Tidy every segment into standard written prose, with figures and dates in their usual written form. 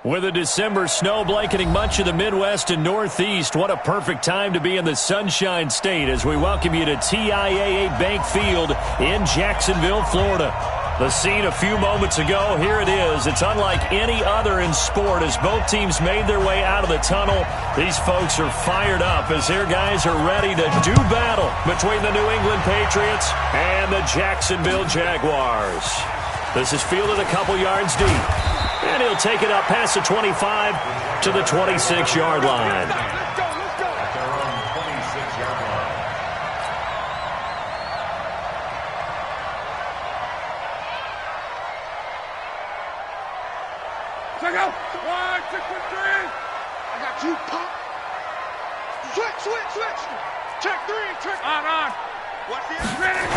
With a December snow blanketing much of the Midwest and Northeast, what a perfect time to be in the Sunshine State as we welcome you to TIAA Bank Field in Jacksonville, Florida. The scene a few moments ago, here it is. It's unlike any other in sport as both teams made their way out of the tunnel. These folks are fired up as their guys are ready to do battle between the New England Patriots and the Jacksonville Jaguars. This is fielded a couple yards deep. And he'll take it up past the 25 to the 26-yard line. Let's go. They're on 26-yard line. Check out. 1, 2, 3. I got you, pop. Switch. Check 3. On. Watch the ready.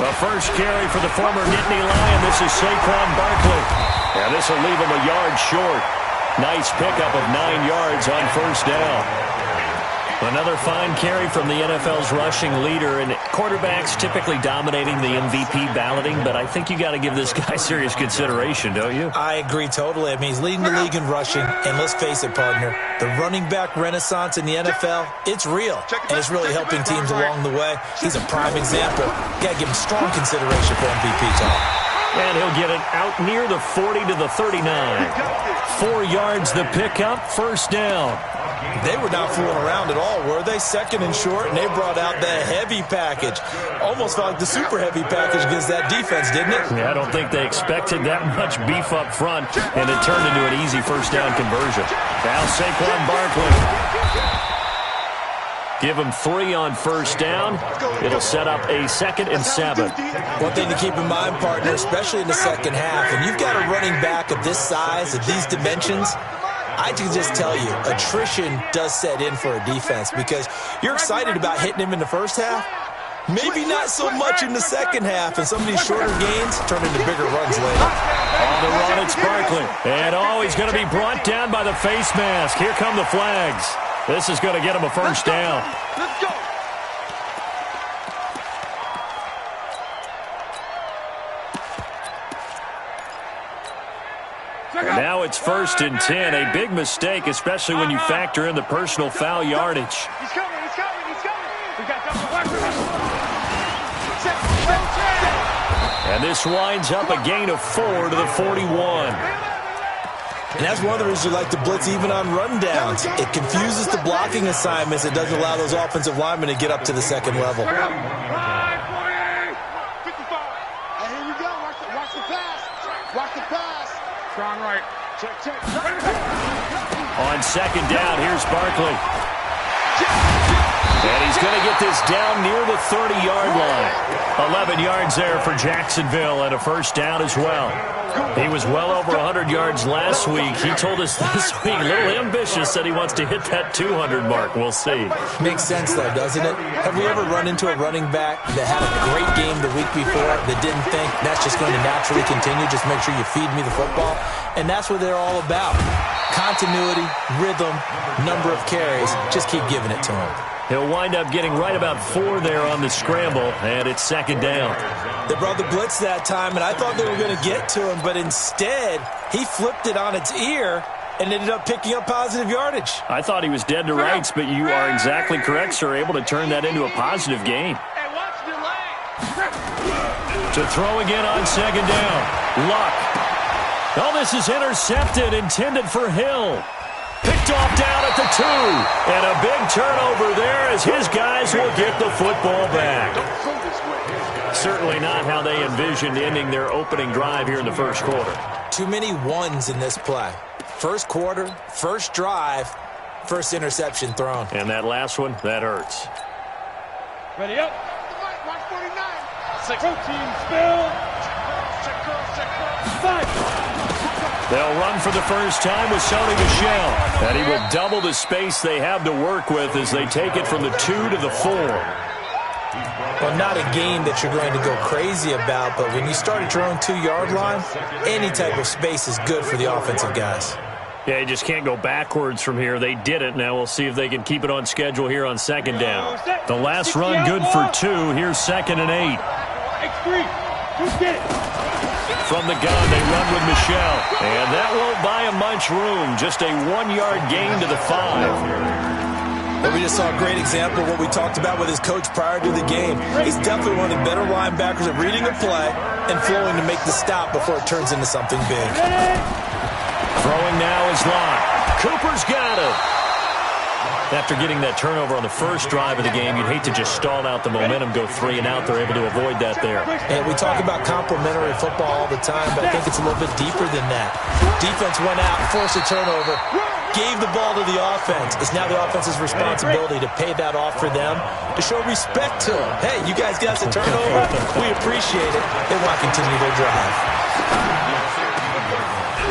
The first carry for the former Nittany Lion. This is Saquon Barkley. And this will leave him a yard short. Nice pickup of 9 yards on first down. Another fine carry from the NFL's rushing leader, and quarterbacks typically dominating the MVP balloting, but I think you got to give this guy serious consideration, don't you? I agree totally. I mean, he's leading the league in rushing, and let's face it, partner, the running back renaissance in the NFL, it's real, and it's really helping teams along the way. He's a prime example. Got to give him strong consideration for MVP talk. And he'll get it out near the 40 to the 39. 4 yards the pickup, first down. They were not fooling around at all, were they? Second and short, and they brought out the heavy package. Almost felt like the super heavy package against that defense, didn't it? Yeah, I don't think they expected that much beef up front, and it turned into an easy first down conversion. Now Saquon Barkley. Give him 3 on first down. It'll set up a 2nd and 7. One thing to keep in mind, partner, especially in the second half, and you've got a running back of this size, of these dimensions, I can just tell you, attrition does set in for a defense because you're excited about hitting him in the first half. Maybe not so much in the second half, and some of these shorter gains turn into bigger runs later. On the run, it's Barkley. And he's going to be brought down by the face mask. Here come the flags. This is going to get him a first down. Let's go. Now it's 1st and 10. A big mistake, especially when you factor in the personal foul yardage. He's coming. We got And this winds up a gain of 4 to the 41. And that's one of the reasons you like to blitz even on rundowns. It confuses the blocking assignments. It doesn't allow those offensive linemen to get up to the second level. Hey, here we go. Watch the pass. Strong right. Check. On second down, here's Barkley. And he's going to get this down near the 30-yard line. 11 yards there for Jacksonville and a first down as well. He was well over 100 yards last week. He told us this week, a little ambitious, that he wants to hit that 200 mark. We'll see. Makes sense, though, doesn't it? Have we ever run into a running back that had a great game the week before that didn't think that's just going to naturally continue? Just make sure you feed me the football. And that's what they're all about. Continuity, rhythm, number of carries. Just keep giving it to him. He'll wind up getting right about 4 there on the scramble, and it's second down. They brought the blitz that time, and I thought they were going to get to him, but instead, he flipped it on its ear and ended up picking up positive yardage. I thought he was dead to rights, but you are exactly correct, sir, able to turn that into a positive gain. Hey, watch the leg. To throw again on second down. Luck. Oh, this is intercepted, intended for Hill. Picked off down at the 2. And a big turnover there as his guys will get the football back. Certainly not how they envisioned ending their opening drive here in the first quarter. Too many ones in this play. First quarter, first drive, first interception thrown. And that last one, that hurts. Ready up. Watch 49. 6. Protein spill. Check cross. 5. They'll run for the first time with Sony Michel. And he will double the space they have to work with as they take it from the 2 to the 4. Well, not a game that you're going to go crazy about, but when you start at your own 2-yard line, any type of space is good for the offensive guys. Yeah, you just can't go backwards from here. They did it. Now we'll see if they can keep it on schedule here on second down. The last run good for 2. Here's 2nd and 8. X3. Who's get it? From the gun, they run with Michel. And that won't buy him have much room. Just a 1-yard gain to the 5. Well, we just saw a great example of what we talked about with his coach prior to the game. He's definitely one of the better linebackers at reading a play and flowing to make the stop before it turns into something big. Throwing now is Locke. Cooper's got it. After getting that turnover on the first drive of the game, you'd hate to just stall out the momentum, go 3 and out. They're able to avoid that there. And we talk about complementary football all the time, but I think it's a little bit deeper than that. Defense went out, forced a turnover, gave the ball to the offense. It's now the offense's responsibility to pay that off for them, to show respect to them. Hey, you guys got the turnover. We appreciate it. They want to continue their drive.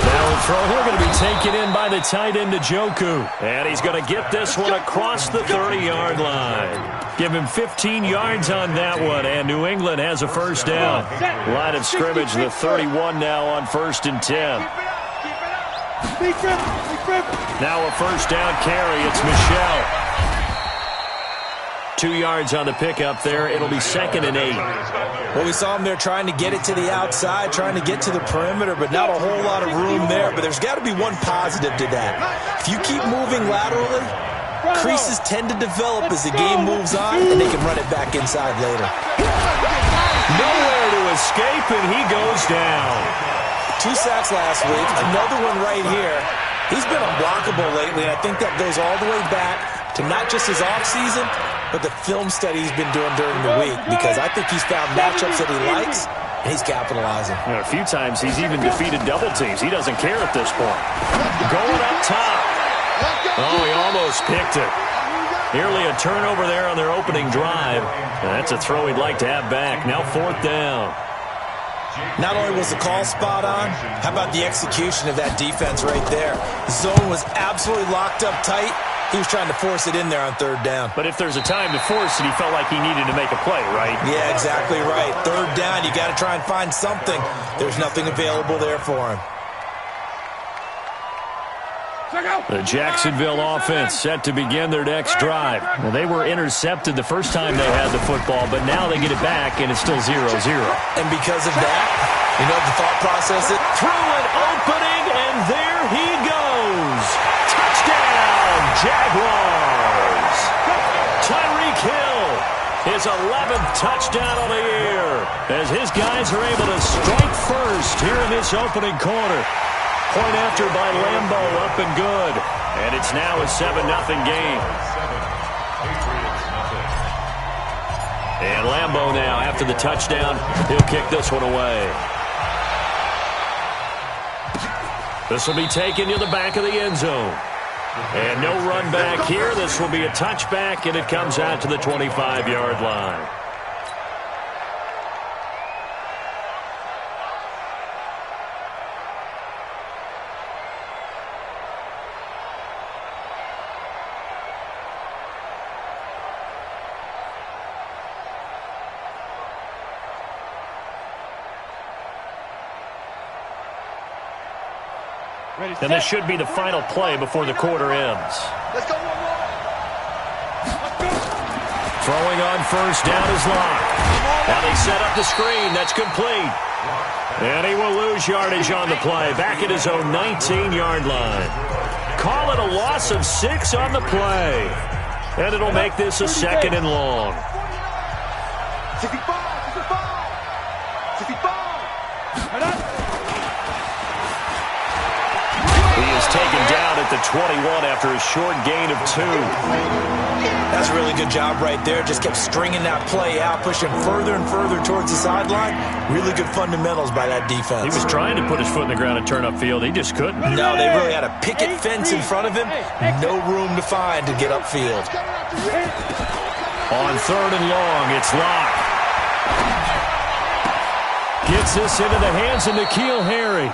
Now a throw here going to be taken in by the tight end, Njoku. And he's going to get this one across the 30-yard line. Give him 15 yards on that one, and New England has a first down. Line of scrimmage, the 31 now on 1st and 10. Now a first down carry. It's Michelle. 2 yards on the pickup there. It'll be 2nd and 8. Well, we saw him there trying to get it to the outside, trying to get to the perimeter, but not a whole lot of room there. But there's got to be one positive to that. If you keep moving laterally, creases tend to develop as the game moves on, and they can run it back inside later. Nowhere to escape, and he goes down. 2 sacks last week, another one right here. He's been unblockable lately, and I think that goes all the way back to not just his offseason, but the film study he's been doing during the week, because I think he's found matchups that he likes, and he's capitalizing. A few times he's even defeated double teams. He doesn't care at this point. Going up top. Oh, he almost picked it. Nearly a turnover there on their opening drive. That's a throw he'd like to have back. Now 4th down. Not only was the call spot on, how about the execution of that defense right there? The zone was absolutely locked up tight. He was trying to force it in there on 3rd down. But if there's a time to force it, he felt like he needed to make a play, right? Yeah, exactly right. 3rd down, you got to try and find something. There's nothing available there for him. The Jacksonville offense set to begin their next drive. Well, they were intercepted the first time they had the football, but now they get it back, and it's still 0-0. And because of that, you know the thought process? Through an opening, and there he goes. Touchdown, Jaguars. Tyreek Hill, his 11th touchdown of the year, as his guys are able to strike first here in this opening quarter. Point after by Lambeau, up and good. And it's now a 7-0 game. And Lambeau now, after the touchdown, he'll kick this one away. This will be taken to the back of the end zone. And no run back here. This will be a touchback, and it comes out to the 25-yard line. And this should be the final play before the quarter ends. Let's go. Throwing on 1st down is Locke. Now they set up the screen. That's complete. And he will lose yardage on the play. Back at his own 19-yard line. Call it a loss of 6 on the play. And it'll make this a 2nd and long. 65. Taken down at the 21 after a short gain of 2. That's a really good job right there. Just kept stringing that play out, pushing further and further towards the sideline. Really good fundamentals by that defense. He was trying to put his foot in the ground and turn upfield. He just couldn't. No, they really had a picket fence in front of him. No room to find to get upfield. On 3rd and long, it's Locke. Gets this into the hands of N'Keal Harry.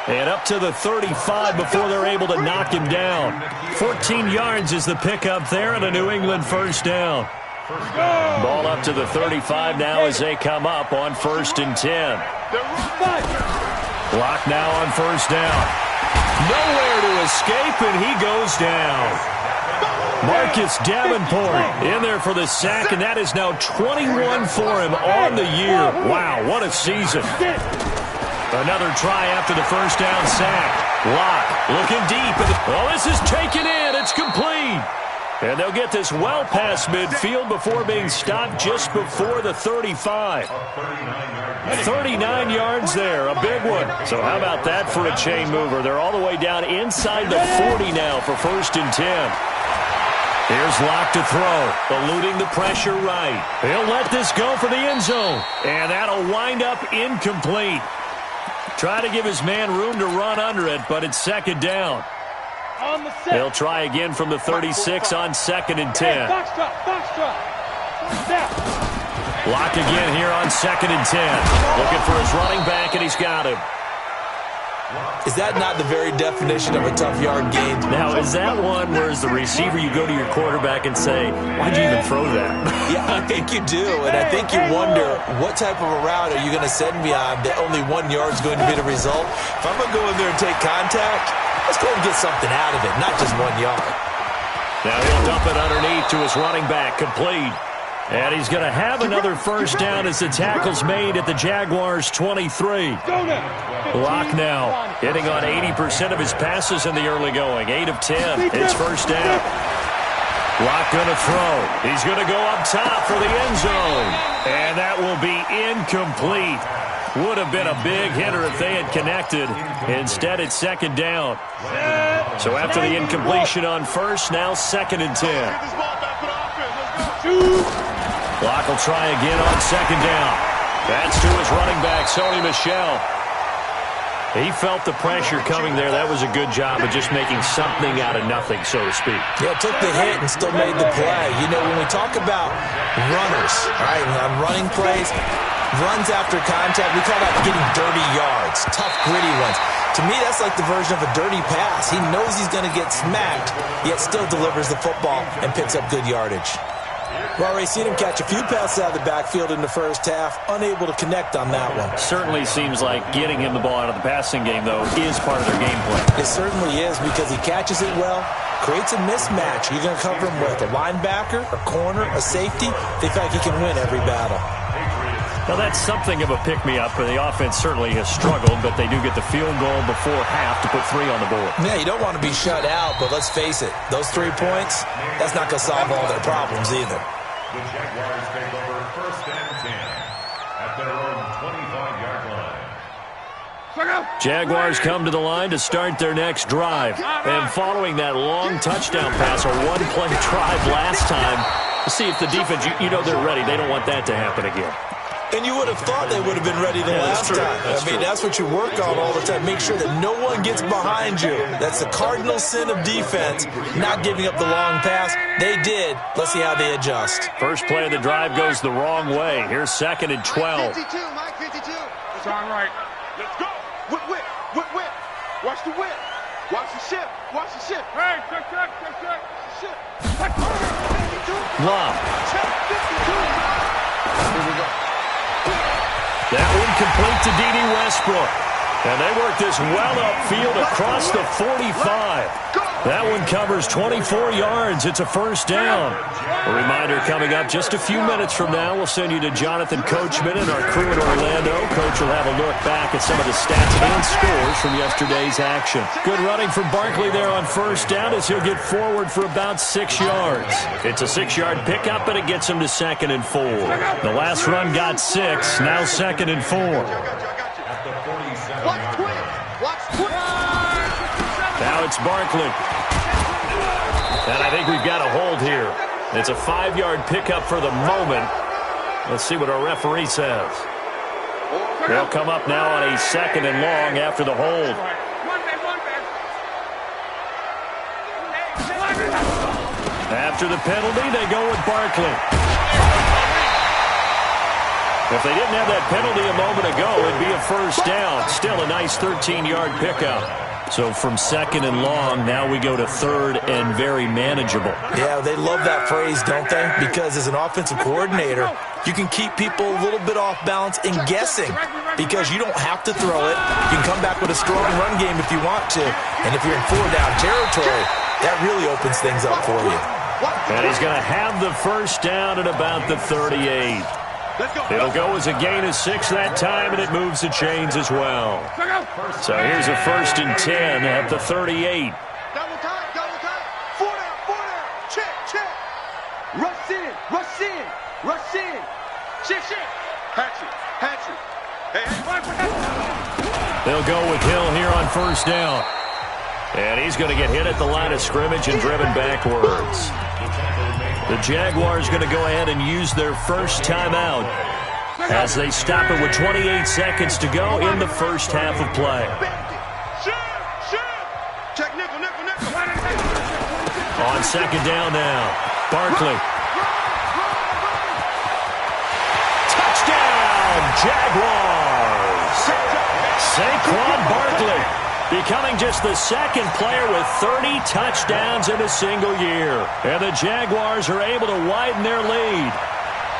And up to the 35 before they're able to knock him down. 14 yards is the pickup there, and a New England first down. Ball up to the 35 now as they come up on 1st and 10. Locke now on 1st down. Nowhere to escape, and he goes down. Marcus Davenport in there for the sack, and that is now 21 for him on the year. Wow, what a season. Another try after the first down sack. Lock looking deep. Oh, this is taken in. It's complete. And they'll get this well past midfield before being stopped just before the 35. 39 yards there, a big one. So how about that for a chain mover? They're all the way down inside the 40 now for 1st and 10. Here's Lock to throw, eluding the pressure right. He'll let this go for the end zone, and that'll wind up incomplete. Try to give his man room to run under it, but it's 2nd down. They'll try again from the 36 on 2nd and 10. Lock again here on 2nd and 10. Looking for his running back, and he's got him. Is that not the very definition of a tough yard gain? Now, is that one where as the receiver you go to your quarterback and say, why'd you even throw that? Yeah, I think you do, and I think you wonder what type of a route are you going to send me on that only 1 yard is going to be the result? If I'm going to go in there and take contact, let's go and get something out of it, not just 1 yard. Now he'll dump it underneath to his running back, complete. And he's going to have another 1st down as the tackle's made at the Jaguars' 23. Lock now hitting on 80% of his passes in the early going. 8 of 10. It's 1st down. Lock going to throw. He's going to go up top for the end zone. And that will be incomplete. Would have been a big hitter if they had connected. Instead, it's 2nd down. So after the incompletion on 1st, now 2nd and 10. Lock will try again on 2nd down. That's to his running back, Sony Michel. He felt the pressure coming there. That was a good job of just making something out of nothing, so to speak. Yeah, took the hit and still made the play. You know, when we talk about runners, all right, on running plays, runs after contact, we call that getting dirty yards, tough, gritty runs. To me, that's like the version of a dirty pass. He knows he's going to get smacked, yet still delivers the football and picks up good yardage. We've already seen him catch a few passes out of the backfield in the 1st half, unable to connect on that one. Certainly seems like getting him the ball out of the passing game, though, is part of their game plan. It certainly is, because he catches it well, creates a mismatch. You're going to cover him with a linebacker, a corner, a safety. They feel like he can win every battle. Now, that's something of a pick-me-up, and the offense certainly has struggled, but they do get the field goal before half to put 3 on the board. Yeah, you don't want to be shut out, but let's face it, those 3 points, that's not going to solve all their problems either. The Jaguars take over 1st and 10 at their own 25-yard line. Jaguars come to the line to start their next drive. And following that long touchdown pass, a one-play drive last time, to see if the defense, you know they're ready. They don't want that to happen again. And you would have thought they would have been ready the last time. That's what you work on all the time. Make sure that no one gets behind you. That's the cardinal sin of defense, not giving up the long pass. They did. Let's see how they adjust. First play of the drive goes the wrong way. Here's 2nd and 12. Mike 52. It's on right. Let's go. Whip. Watch the whip. Watch the ship. Hey, check. Ship. Love. Check 52. Here we go. That one complete to D.D. Westbrook. And they work this well upfield across the 45. That one covers 24 yards. It's a 1st down. A reminder coming up just a few minutes from now. We'll send you to Jonathan Coachman and our crew in Orlando. Coach will have a look back at some of the stats and scores from yesterday's action. Good running from Barkley there on 1st down as he'll get forward for about 6 yards. It's a 6-yard pickup, and it gets him to 2nd and 4. The last run got 6. Now 2nd and 4. Now it's Barkley. And I think we've got a hold here. It's a 5-yard pickup for the moment. Let's see what our referee says. They'll come up now on a 2nd and long after the hold. After the penalty, they go with Barkley. If they didn't have that penalty a moment ago, it'd be a 1st down. Still a nice 13-yard pickup. So from 2nd and long, now we go to 3rd and very manageable. Yeah, they love that phrase, don't they? Because as an offensive coordinator, you can keep people a little bit off balance and guessing because you don't have to throw it. You can come back with a strong run game if you want to. And if you're in 4-down territory, that really opens things up for you. And he's going to have the 1st down at about the 38. It'll go as a gain of 6 that time, and it moves the chains as well. So here's a 1st and 10 at the 38. Double time. 4 down. Check. Rush in. Shit. Hatchet. Hey. They'll go with Hill here on 1st down. And he's going to get hit at the line of scrimmage and driven backwards. The Jaguars going to go ahead and use their first timeout as they stop it with 28 seconds to go in the first half of play. Check nickel. On 2nd down now, Barkley. Touchdown, Jaguars! Saquon Barkley becoming just the 2nd player with 30 touchdowns in a single year. And the Jaguars are able to widen their lead.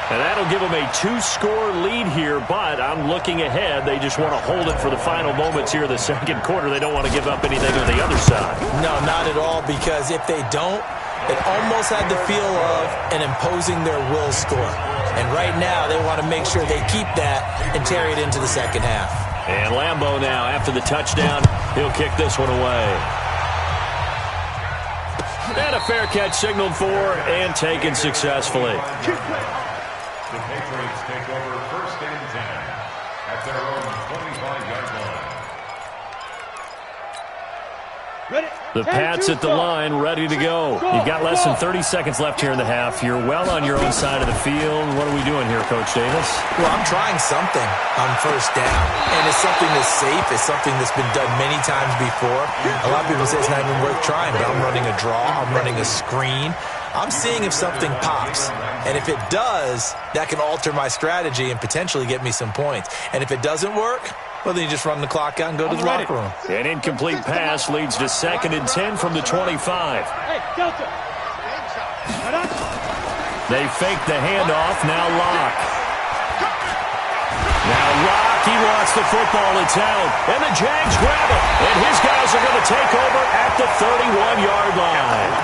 And that'll give them a 2-score lead here, but I'm looking ahead. They just want to hold it for the final moments here of the 2nd quarter. They don't want to give up anything on the other side. No, not at all, because if they don't, it almost had the feel of an imposing their will score. And right now, they want to make sure they keep that and carry it into the 2nd half. And Lambeau now, after the touchdown, he'll kick this one away. And a fair catch signaled for and taken successfully. The Patriots take over 1st and 10 at their own 25-yard line. The Pats at the line, ready to go. You've got less than 30 seconds left here in the half. You're well on your own side of the field. What are we doing here, Coach Davis? Well, I'm trying something on 1st down, and it's something that's safe. It's something that's been done many times before. A lot of people say it's not even worth trying, but I'm running a draw. I'm running a screen. I'm seeing if something pops, and if it does, that can alter my strategy and potentially get me some points. And if it doesn't work, well, then you just run the clock out and go to the locker room. An incomplete pass leads to 2nd and 10 from the 25. Hey, Delta. They fake the handoff. Now Locke. He wants the football. It's out. And the Jags grab it. And his guys are going to take over at the 31-yard line.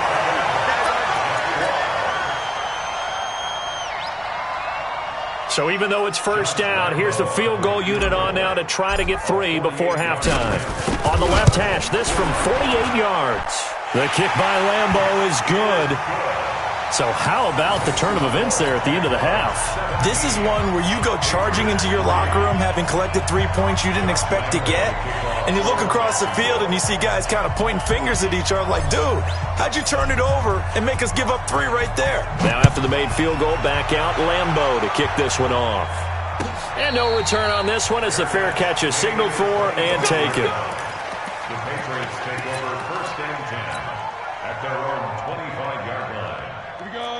So even though it's 1st down, here's the field goal unit on now to try to get 3 before halftime. On the left hash, this from 48 yards. The kick by Lambeau is good. So how about the turn of events there at the end of the half? This is one where you go charging into your locker room having collected 3 points you didn't expect to get, and you look across the field and you see guys kind of pointing fingers at each other like, dude, how'd you turn it over and make us give up 3 right there? Now after the made field goal, back out Lambeau to kick this one off. And no return on this one as the fair catch is signaled for and taken. The Patriots take over 1st and 10 at their own 25-yard line.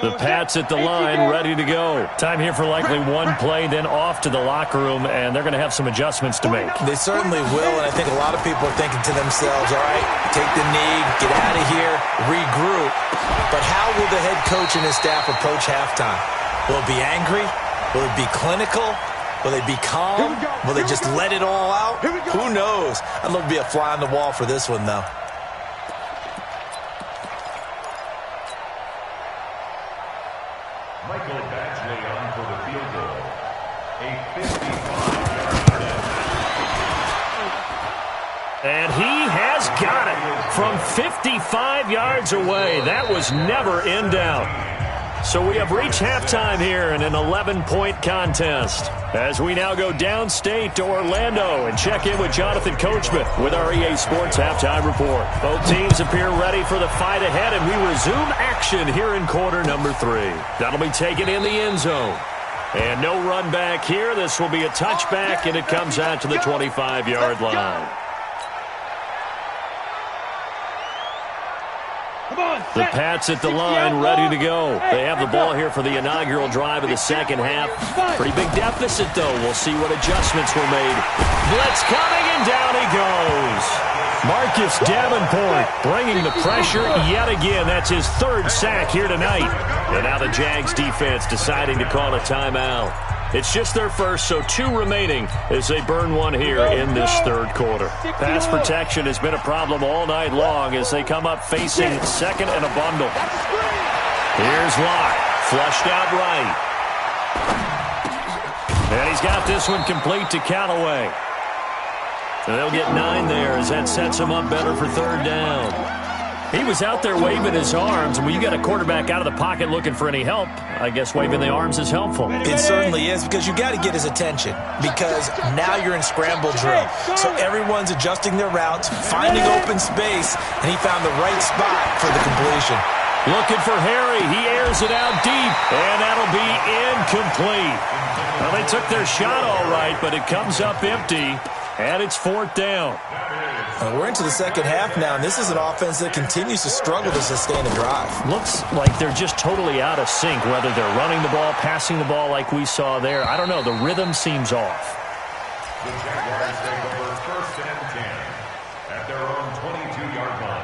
The Pats at the line, ready to go. Time here for likely one play, then off to the locker room, and they're going to have some adjustments to make. They certainly will, and I think a lot of people are thinking to themselves, all right, take the knee, get out of here, regroup. But how will the head coach and his staff approach halftime? Will it be angry? Will it be clinical? Will they be calm? Will they just let it all out? Who knows? I'd love to be a fly on the wall for this one, though. Michael Badgley on for the field goal. A 55-yard attempt. And he has got it from 55 yards away. That was never in doubt. So we have reached halftime here in an 11-point contest as we now go downstate to Orlando and check in with Jonathan Coachman with our EA Sports Halftime Report. Both teams appear ready for the fight ahead, and we resume action here in quarter number 3. That'll be taken in the end zone. And no run back here. This will be a touchback, and it comes out to the 25-yard line. The Pats at the line, ready to go. They have the ball here for the inaugural drive of the second half. Pretty big deficit, though. We'll see what adjustments were made. Blitz coming, and down he goes. Marcus Davenport bringing the pressure yet again. That's his 3rd sack here tonight. And now the Jags defense deciding to call a timeout. It's just their first, so 2 remaining as they burn one here in this 3rd quarter. Pass protection has been a problem all night long as they come up facing 2nd and a bundle. Here's Locke, flushed out right. And he's got this one complete to Callaway. So they'll get 9 there as that sets him up better for third down. He was out there waving his arms, and when you got a quarterback out of the pocket looking for any help, I guess waving the arms is helpful. It certainly is, because you got to get his attention, because now you're in scramble drill. So everyone's adjusting their routes, finding open space, and he found the right spot for the completion. Looking for Harry. He airs it out deep, and that'll be incomplete. Well, they took their shot all right, but it comes up empty, and it's fourth down. We're into the second half now, and this is an offense that continues to struggle to sustain a drive. Looks like they're just totally out of sync, whether they're running the ball, passing the ball like we saw there. I don't know. The rhythm seems off. The Jaguars take over first and 10 at their own 22-yard line.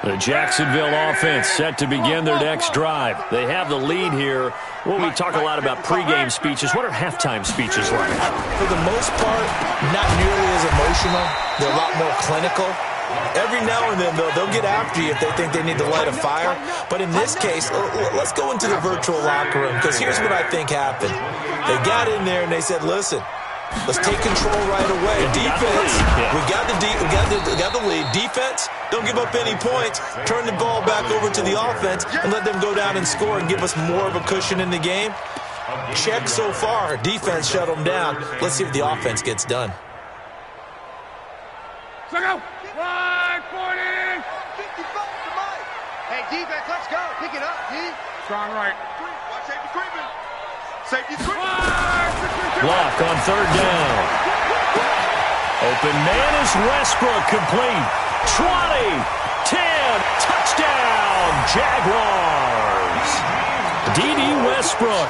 The Jacksonville offense set to begin their next drive. They have the lead here. Well, we talk a lot about pregame speeches. What are halftime speeches like? For the most part, not nearly as emotional. They're a lot more clinical. Every now and then, they'll get after you if they think they need to light a fire. But in this case, let's go into the virtual locker room, because here's what I think happened. They got in there and they said, listen, let's take control right away. Defense, we got the lead. Defense, don't give up any points. Turn the ball back over to the offense and let them go down and score and give us more of a cushion in the game. Check so far. Defense shut them down. Let's see if the offense gets done. Hey, defense, let's go. Pick it up, D. Strong right. Watch safety creeping. Safety's creeping. Block on third down. Open man is Westbrook, complete. 20, 10, touchdown, Jaguars. D.D. Westbrook,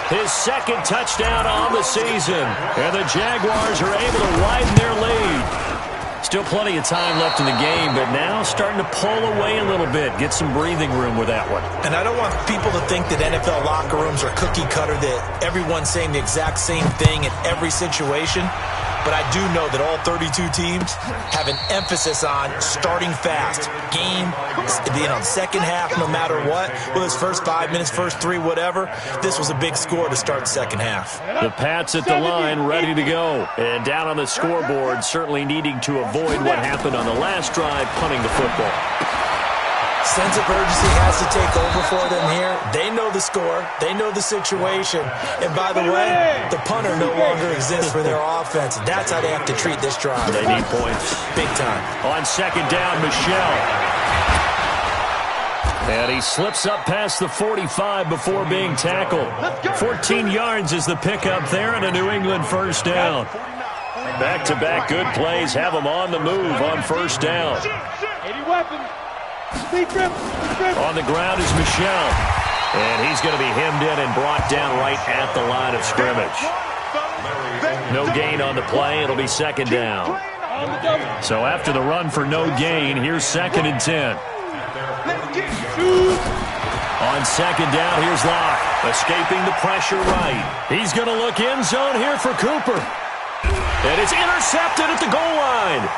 his second touchdown on the season. And the Jaguars are able to widen their lead. Still plenty of time left in the game, but now starting to pull away a little bit, get some breathing room with that one. And I don't want people to think that NFL locker rooms are cookie cutter, that everyone's saying the exact same thing in every situation. But I do know that all 32 teams have an emphasis on starting fast. Game, second half, no matter what. Whether it's first 5 minutes, first 3, whatever. This was a big score to start the second half. The Pats at the line, ready to go. And down on the scoreboard, certainly needing to avoid what happened on the last drive, punting the football. Sense of urgency has to take over for them here. They know the score. They know the situation. And by the way, the punter no longer exists for their offense. That's how they have to treat this drive. They need points. Big time. On second down, Michelle. And he slips up past the 45 before being tackled. 14 yards is the pickup there and a New England first down. Back-to-back good plays have them on the move on first down. 80 weapons. On the ground is Michelle. And he's going to be hemmed in and brought down right at the line of scrimmage. No gain on the play. It'll be second down. So after the run for no gain, here's second and 10. On second down, here's Locke. Escaping the pressure right. He's going to look end zone here for Cooper. And it's intercepted at the goal line.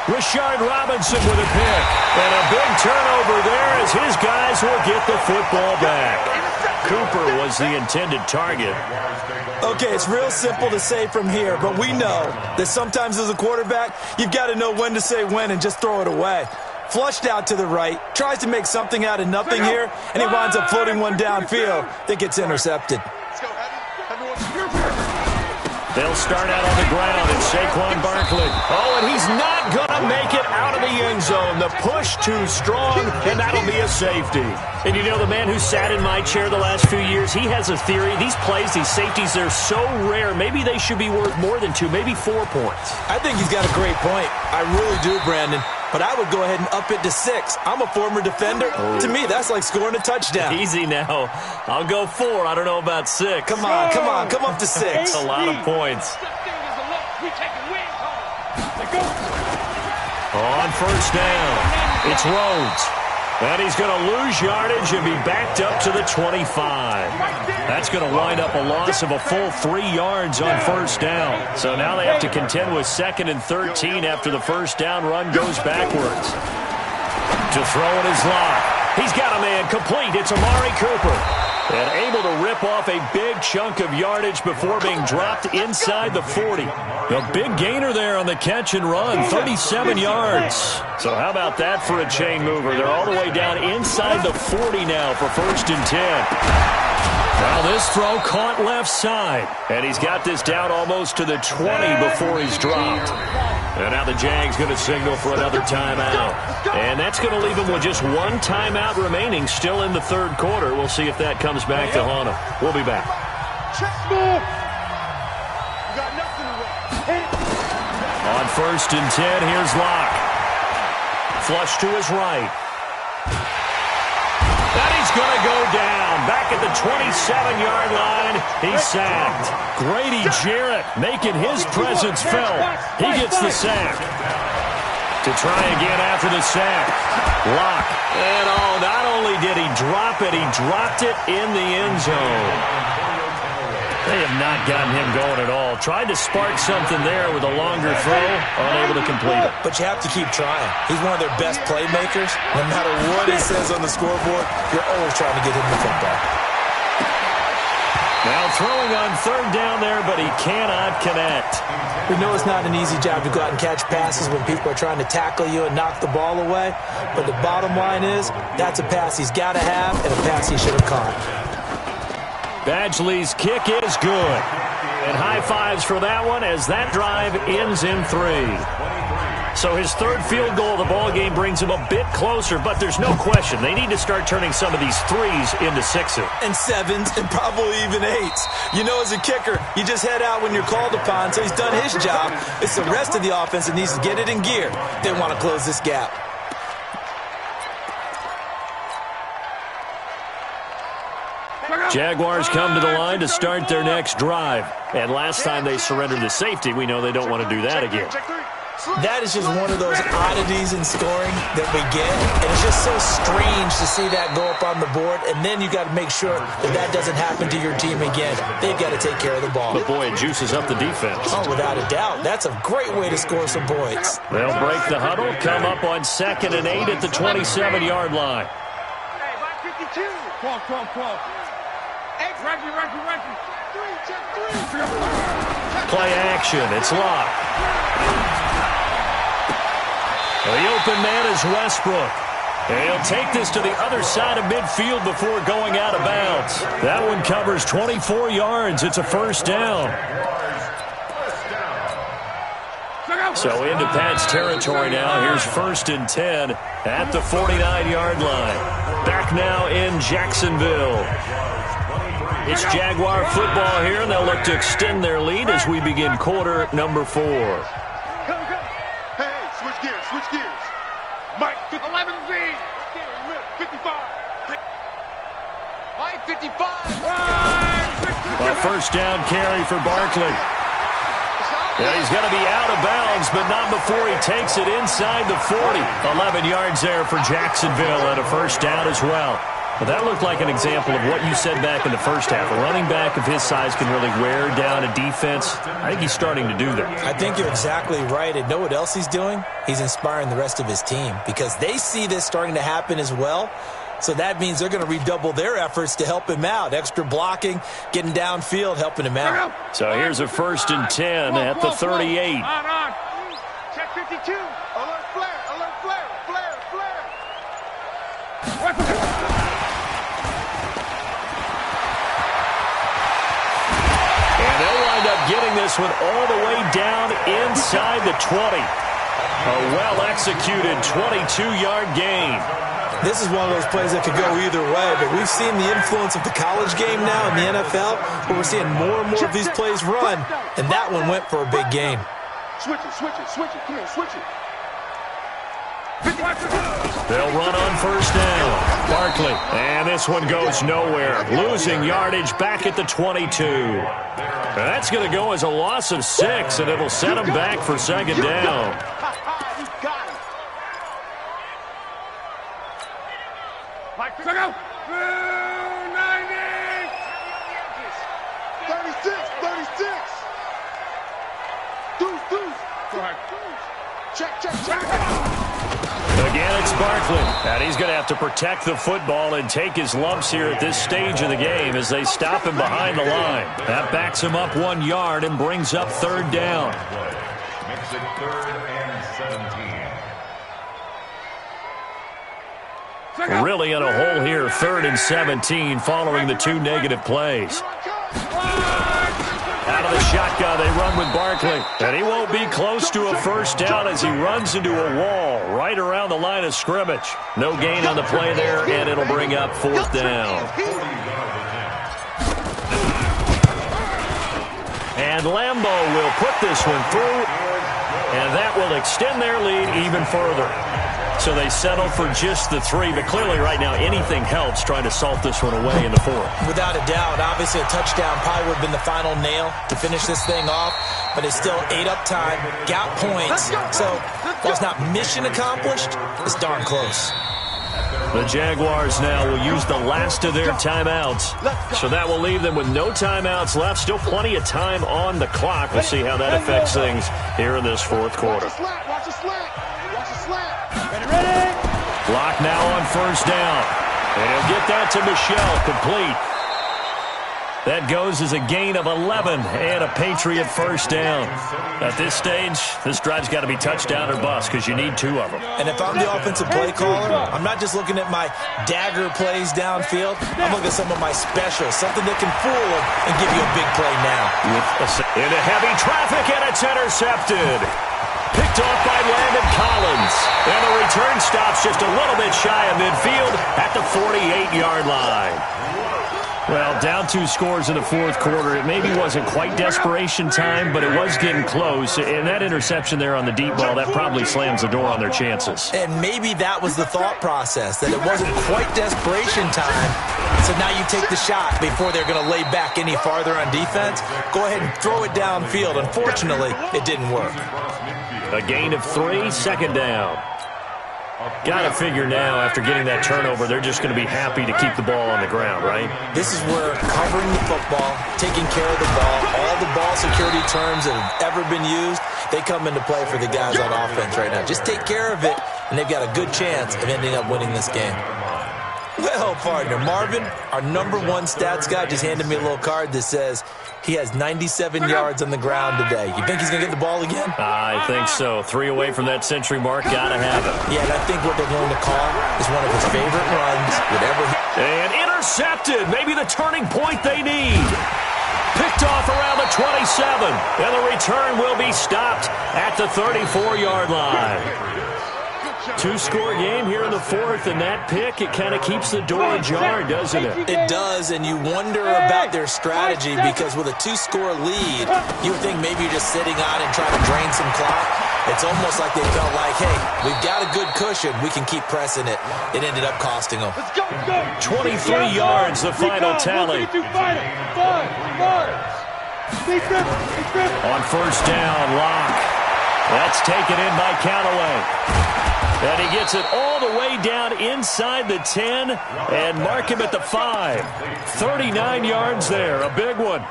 Rashard Robinson with a pick. And a big turnover there as his guys will get the football back. Cooper was the intended target. Okay, it's real simple to say from here, but we know that sometimes as a quarterback, you've got to know when to say when and just throw it away. Flushed out to the right, tries to make something out of nothing here, and he winds up floating one downfield that gets intercepted. They'll start out on the ground, and Saquon Barkley. Oh, and he's not going to make it out of the end zone. The push too strong, and that'll be a safety. And you know, the man who sat in my chair the last few years, he has a theory. These plays, these safeties, they're so rare. Maybe they should be worth more than 2, maybe 4 points. I think he's got a great point. I really do, Brandon. But I would go ahead and up it to 6. I'm a former defender. Oh. To me, that's like scoring a touchdown. Easy now. I'll go 4. I don't know about 6. Come on. Come up to 6. That's a lot of points. On first down, it's Rhodes. And he's going to lose yardage and be backed up to the 25. That's going to wind up a loss of a full 3 yards on first down. So now they have to contend with second and 13 after the first down run goes backwards. To throw it is Locke. He's got a man complete. It's Amari Cooper. And able to rip off a big chunk of yardage before being dropped inside the 40. A big gainer there on the catch and run, 37 yards. So how about that for a chain mover? They're all the way down inside the 40 now for 1st and 10. Well, this throw caught left side. And he's got this down almost to the 20 before he's dropped. And now the Jags going to signal for another timeout. And that's going to leave him with just one timeout remaining still in the 3rd quarter. We'll see if that comes back to haunt him. We'll be back. On 1st and 10, here's Locke. Flush to his right. And he's going to go down. Back at the 27-yard line, he's sacked. Grady Jarrett making his presence felt. He gets the sack. To try again after the sack. Locke. And not only did he drop it, he dropped it in the end zone. They have not gotten him going at all. Tried to spark something there with a longer throw, unable to complete it. But you have to keep trying. He's one of their best playmakers. No matter what it says on the scoreboard, you're always trying to get him the football. Now throwing on 3rd down there, but he cannot connect. We know it's not an easy job to go out and catch passes when people are trying to tackle you and knock the ball away. But the bottom line is, that's a pass he's got to have and a pass he should have caught. Badgley's kick is good. And high fives for that one as that drive ends in 3. So his 3rd field goal of the ball game brings him a bit closer, but there's no question they need to start turning some of these 3s into 6s. And 7s and probably even 8s. You know, as a kicker, you just head out when you're called upon, so he's done his job. It's the rest of the offense that needs to get it in gear. They want to close this gap. Jaguars come to the line to start their next drive. And last time they surrendered the safety, we know they don't want to do that again. That is just one of those oddities in scoring that we get. And it's just so strange to see that go up on the board. And then you got to make sure that that doesn't happen to your team again. They've got to take care of the ball. But boy, it juices up the defense. Oh, without a doubt. That's a great way to score some points. They'll break the huddle, come up on 2nd and 8 at the 27-yard line. Hey, by 52. 12. Reggie. 3. Play action. It's Locke. The open man is Westbrook. And he'll take this to the other side of midfield before going out of bounds. That one covers 24 yards. It's a 1st down. So into Pat's territory now. Here's 1st and 10 at the 49-yard line. Back now in Jacksonville. It's Jaguar football here, and they'll look to extend their lead as we begin quarter number 4. Hey, switch gears. Mike, 11Z. 55. Mike, 55. A 1st down carry for Barkley. Yeah, he's going to be out of bounds, but not before he takes it inside the 40. 11 yards there for Jacksonville and a 1st down as well. But that looked like an example of what you said back in the 1st half. A running back of his size can really wear down a defense. I think he's starting to do that. I think you're exactly right. And know what else he's doing? He's inspiring the rest of his team because they see this starting to happen as well. So that means they're going to redouble their efforts to help him out. Extra blocking, getting downfield, helping him out. So here's a 1st and 10 at the 38. On. Check 52. Alert flare. And they'll wind up getting this one all the way down inside the 20. A well-executed 22-yard gain. This is one of those plays that could go either way, but we've seen the influence of the college game now in the NFL, where we're seeing more and more of these plays run, and that one went for a big gain. Switch it. Come on, switch it. They'll run on 1st down. Barkley. And this one goes nowhere. Losing yardage back at the 22. That's going to go as a loss of 6, and it'll set them back for 2nd down. You got it. Mike, go. 90. 36. Deuce. Go ahead. Check. Again, it's Barkley. And he's going to have to protect the football and take his lumps here at this stage of the game as they stop him behind the line. That backs him up 1 yard and brings up third down. Makes it 3rd and 17. Really in a hole here, 3rd and 17 following the 2 negative plays. Out of the shotgun, they run with Barkley. And he won't be close to a first down as he runs into a wall right around the line of scrimmage. No gain on the play there, and it'll bring up 4th down. And Lambeau will put this one through, and that will extend their lead even further. So they settle for just the 3, but clearly right now anything helps trying to salt this one away in the 4th. Without a doubt, obviously a touchdown probably would have been the final nail to finish this thing off, but it's still 8 up time, got points, so while it's not mission accomplished, it's darn close. The Jaguars now will use the last of their timeouts, so that will leave them with no timeouts left. Still plenty of time on the clock. We'll see how that affects things here in this 4th quarter. Block now on first down. And he'll get that to Michel, complete. That goes as a gain of 11 and a Patriot first down. At this stage, this drive's got to be touchdown or bust because you need 2 of them. And if I'm the offensive play caller, I'm not just looking at my dagger plays downfield. I'm looking at some of my specials, something that can fool them and give you a big play now. Into heavy traffic, and it's intercepted. Picked off by Landon Collins. And the return stops just a little bit shy of midfield at the 48-yard line. Well, down 2 scores in the 4th quarter. It maybe wasn't quite desperation time, but it was getting close. And that interception there on the deep ball, that probably slams the door on their chances. And maybe that was the thought process, that it wasn't quite desperation time. So now you take the shot before they're going to lay back any farther on defense. Go ahead and throw it downfield. Unfortunately, it didn't work. A gain of 3, 2nd down. Got to figure now, after getting that turnover, they're just going to be happy to keep the ball on the ground, right? This is where covering the football, taking care of the ball, all the ball security terms that have ever been used, they come into play for the guys on offense right now. Just take care of it, and they've got a good chance of ending up winning this game. Well, partner, Marvin, our #1 stats guy, just handed me a little card that says he has 97 yards on the ground today. You think he's going to get the ball again? I think so. 3 away from that century mark. Got to have it. Yeah, and I think what they're going to call is one of his favorite runs. And intercepted. Maybe the turning point they need. Picked off around the 27. And the return will be stopped at the 34-yard line. 2-score game here in the 4th, and that pick, it kind of keeps the door ajar, doesn't it? It does, and you wonder about their strategy because with a 2-score lead, you would think maybe you're just sitting on and trying to drain some clock. It's almost like they felt like, hey, we've got a good cushion. We can keep pressing it. It ended up costing them. 23 yards, the final tally. On first down, Locke. That's taken in by Callaway. And he gets it all the way down inside the 10 and mark him at the 5. 39 yards there, a big one.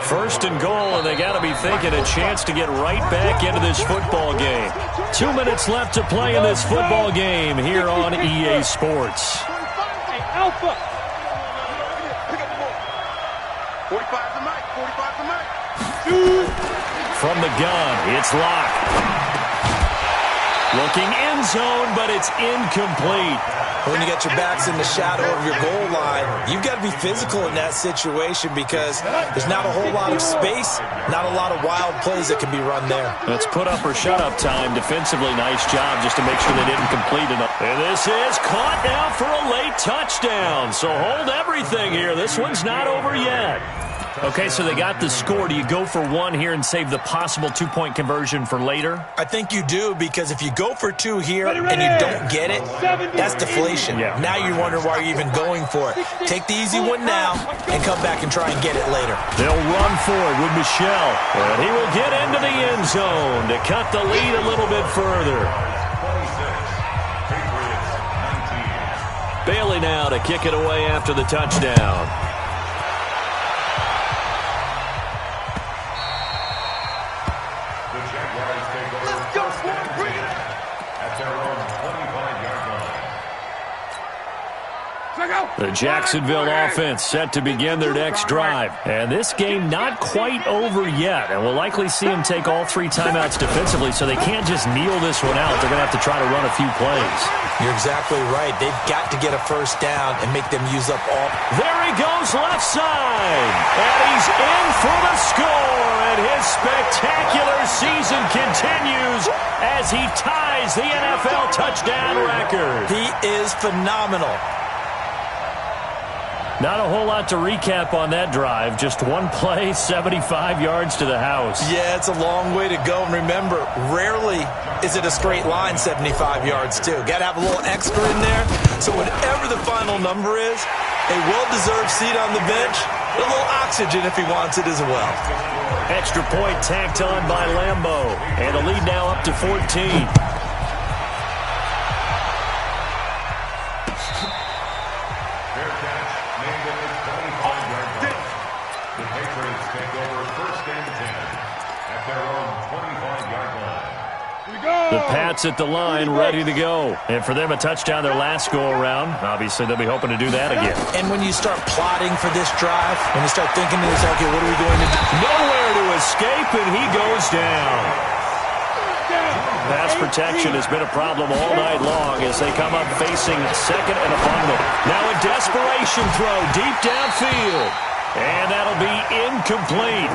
First and goal, and they got to be thinking a chance to get right back into this football game. 2 minutes left to play in this football game here on EA Sports. Hey, Alpha. Pick up the ball. 45 to Mike. 45 to Mike. From the gun, it's Locke. Looking end zone, but it's incomplete. When you got your backs in the shadow of your goal line, you've got to be physical in that situation because there's not a whole lot of space, not a lot of wild plays that can be run there. It's put up or shut up time. Defensively, nice job just to make sure they didn't complete enough. And this is caught now for a late touchdown. So hold everything here. This one's not over yet. Okay, so they got the score. Do you go for 1 here and save the possible 2-point conversion for later? I think you do because if you go for 2 here and you don't get it, that's deflation. Yeah. Now you wonder why you're even going for it. Take the easy one now and come back and try and get it later. They'll run for it with Michel. And he will get into the end zone to cut the lead a little bit further. Bailey now to kick it away after the touchdown. The Jaguars take over first and 10 at their own The Jacksonville offense set to begin their next drive. And this game not quite over yet. And we'll likely see them take all 3 timeouts defensively, so they can't just kneel this one out. They're going to have to try to run a few plays. You're exactly right. They've got to get a first down and make them use up all. There he goes left side. And he's in for the score. And his spectacular season continues as he ties the NFL touchdown record. He is phenomenal. Not a whole lot to recap on that drive. Just one play, 75 yards to the house. Yeah, it's a long way to go. And remember, rarely is it a straight line 75 yards, too. Got to have a little extra in there. So whatever the final number is, a well-deserved seat on the bench, a little oxygen if he wants it as well. Extra point tacked on by Lambeau. And the lead now up to 14. The Pats at the line, ready to go. And for them, a touchdown their last go-around. Obviously, they'll be hoping to do that again. And when you start plotting for this drive, when you start thinking to yourself, okay, what are we going to do? Nowhere to escape, and he goes down. Pass protection has been a problem all night long as they come up facing second and a fumble. Now a desperation throw deep downfield. And that'll be incomplete.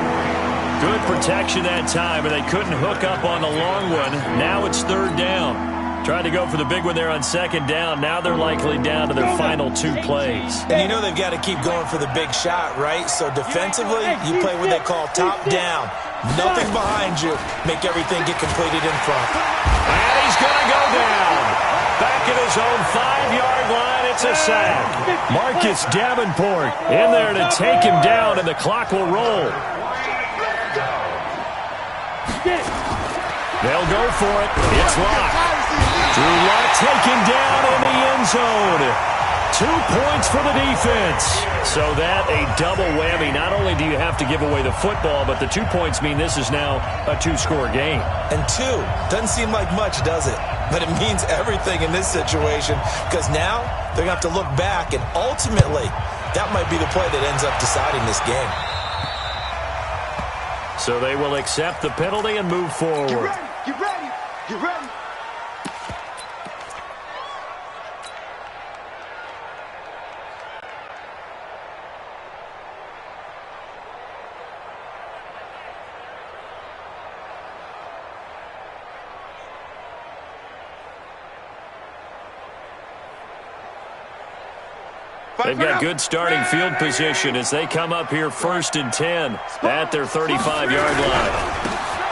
Good protection that time, and they couldn't hook up on the long one. Now it's 3rd down. Trying to go for the big one there on 2nd down. Now they're likely down to their final 2 plays. And you know they've got to keep going for the big shot, right? So defensively, you play what they call top down. Nothing behind you. Make everything get completed in front. And he's going to go down. Back at his own 5-yard line, it's a sack. Marcus Davenport in there to take him down, and the clock will roll. They'll go for it. It's Locke. Drew Locke taken down in the end zone. 2 points for the defense. So that a double whammy. Not only do you have to give away the football, but the 2 points mean this is now a 2-score game. And 2 doesn't seem like much, does it? But it means everything in this situation because now they're going to have to look back, and ultimately that might be the play that ends up deciding this game. So they will accept the penalty and move forward. Get ready, get ready, get ready. They've got good starting field position as they come up here 1st and 10 at their 35-yard line.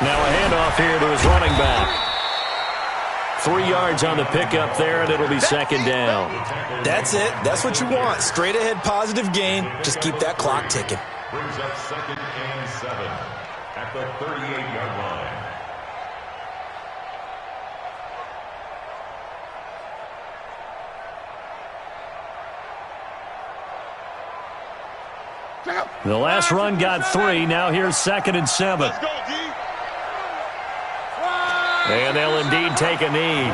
Now a handoff here to his running back. 3 yards on the pickup there, and it'll be 2nd down. That's it. That's what you want. Straight ahead positive gain. Just keep that clock ticking. Brings up 2nd and 7 at the 38-yard line. The last run got 3. Now here's 2nd and 7. And they'll indeed take a knee.